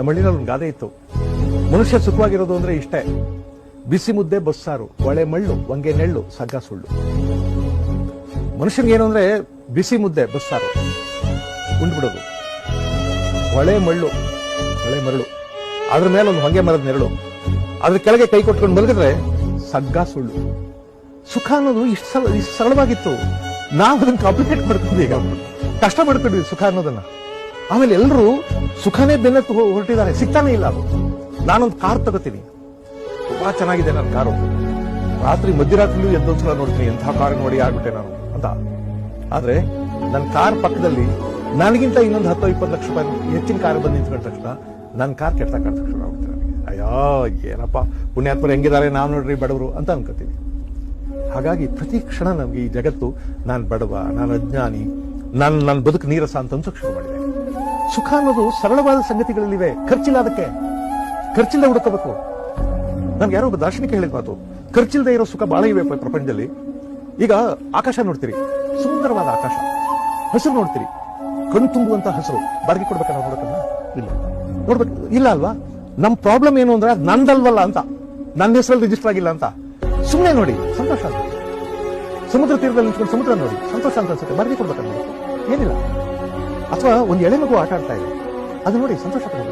ನಮ್ಮ ಹಳ್ಳಿನಲ್ಲಿ ಒಂದು ಗಾದೆ ಇತ್ತು, ಮನುಷ್ಯ ಸುಖವಾಗಿರೋದು ಅಂದ್ರೆ ಇಷ್ಟೇ, ಬಿಸಿ ಮುದ್ದೆ ಬಸ್ಸಾರು, ಒಳೆ ಮಳ್ಳು, ವಂಗೆ ನೆಳ್ಳು, ಸಗ್ಗ ಸುಳ್ಳು. ಮನುಷ್ಯನಿಗೆ ಏನು ಅಂದ್ರೆ ಬಿಸಿ ಮುದ್ದೆ ಬಸ್ಸಾರು ಉಂಡ್ಬಿಡೋದು, ಒಳೆ ಮರಳು, ಅದ್ರ ಮೇಲೆ ಒಂದು ಹೊಂಗೆ ಮರದ ನೆರಳು, ಅದ್ರ ಕೆಳಗೆ ಕೈ ಕೊಟ್ಕೊಂಡು ಮಲಗಿದ್ರೆ ಸಗ್ಗ ಸುಳ್ಳು. ಸುಖ ಅನ್ನೋದು ಇಷ್ಟು ಸರಳವಾಗಿತ್ತು, ನಾವು ಅದನ್ನ ಕಾಂಪ್ಲಿಕೇಟ್ ಮಾಡ್ಕೊಂಡ್ವಿ, ಈಗ ಕಷ್ಟ ಮಾಡ್ಕೊಂಡ್ವಿ ಸುಖ ಅನ್ನೋದನ್ನ. ಆಮೇಲೆ ಎಲ್ಲರೂ ಸುಖನೇ ಬೆನ್ನತ್ತು ಹೊರಟಿದ್ದಾರೆ, ಸಿಗ್ತಾನೆ ಇಲ್ಲ ಅದು. ನಾನೊಂದು ಕಾರ್ ತಗೋತೀನಿ, ತುಂಬಾ ಚೆನ್ನಾಗಿದೆ ನನ್ನ ಕಾರು, ರಾತ್ರಿ ಮಧ್ಯರಾತ್ರಿಲೂ ಎದ್ದೊಂದ್ಸಲ ನೋಡ್ತೀನಿ, ಎಂಥ ಕಾರ್ ನೋಡಿ ಆಗ್ಬಿಟ್ಟೆ ನಾನು ಅಂತ. ಆದ್ರೆ ನನ್ನ ಕಾರ್ ಪಕ್ಕದಲ್ಲಿ ನನಗಿಂತ ಇನ್ನೊಂದು 10-20 ಲಕ್ಷ ರೂಪಾಯಿ ಹೆಚ್ಚಿನ ಕಾರ್ ಬಂದು ನಿಂತ್ಕೊಂಡ ತಕ್ಷಣ ನನ್ನ ಕಾರ್ ಕೆಟ್ಟ ಕಾಣ್ ತಕ್ಷಣ ಆಗ್ಬಿಡ್ತಾರೆ. ಅಯ್ಯೋ ಏನಪ್ಪ ಪುಣ್ಯಾತ್ಮರು ಹೆಂಗಿದ್ದಾರೆ, ನಾವು ನೋಡ್ರಿ ಬಡವರು ಅಂತ ಅನ್ಕೋತೀವಿ. ಹಾಗಾಗಿ ಪ್ರತಿ ಕ್ಷಣ ನಮ್ಗೆ ಈ ಜಗತ್ತು ನಾನು ಬಡವ, ನಾನು ಅಜ್ಞಾನಿ, ನನ್ನ ಬದುಕು ನೀರಸ ಅಂತ ಅನ್ಸೋಕ್ ಶುರು ಮಾಡಿದೆ. ಸುಖ ಅನ್ನೋದು ಸರಳವಾದ ಸಂಗತಿಗಳಲ್ಲಿವೆ, ಖರ್ಚಿಲ್ಲ, ಅದಕ್ಕೆ ಖರ್ಚಿಲ್ಲದೆ ಹುಡುಕಬೇಕು. ನಮ್ಗೆ ಯಾರೋ ಒಬ್ಬ ದಾರ್ಶನಿಕ ಹೇಳಿದ ಮಾತು, ಖರ್ಚಿಲ್ಲದೆ ಇರೋ ಸುಖ ಬಹಳ ಇವೆ ಪ್ರಪಂಚದಲ್ಲಿ. ಈಗ ಆಕಾಶ ನೋಡ್ತೀರಿ, ಸುಂದರವಾದ ಆಕಾಶ, ಹಸಿರು ನೋಡ್ತೀರಿ, ಕಣ್ ತುಂಬುವಂತ ಹಸಿರು, ಬಾಡಿಗೆ ಕೊಡ್ಬೇಕಲ್ಲ ನೋಡೋಕನ್ನ? ಇಲ್ಲ, ನೋಡ್ಬೇಕು ಇಲ್ಲ ಅಲ್ವಾ? ನಮ್ ಪ್ರಾಬ್ಲಮ್ ಏನು ಅಂದ್ರೆ ನಂದಲ್ವಲ್ಲ ಅಂತ, ನನ್ನ ಹೆಸರಲ್ಲಿ ರಿಜಿಸ್ಟರ್ ಆಗಿಲ್ಲ ಅಂತ. ಸುಮ್ಮನೆ ನೋಡಿ, ಸಂತೋಷ ಅಂತ. ಸಮುದ್ರ ತೀರದಲ್ಲಿ ನಿಂತ್ಕೊಂಡು ಸಮುದ್ರ ನೋಡಿ, ಸಂತೋಷ ಅಂತ ಅನ್ಸುತ್ತೆ, ಬಾಡಿಗೆ ಕೊಡ್ಬೇಕಲ್ಲ, ಏನಿಲ್ಲ. ಅಥವಾ ಒಂದು ಎಳೆ ಮಗು ಆಟ ಆಡ್ತಾ ಇದೆ, ಅದು ನೋಡಿ ಸಂತೋಷ ಪಡೋದು.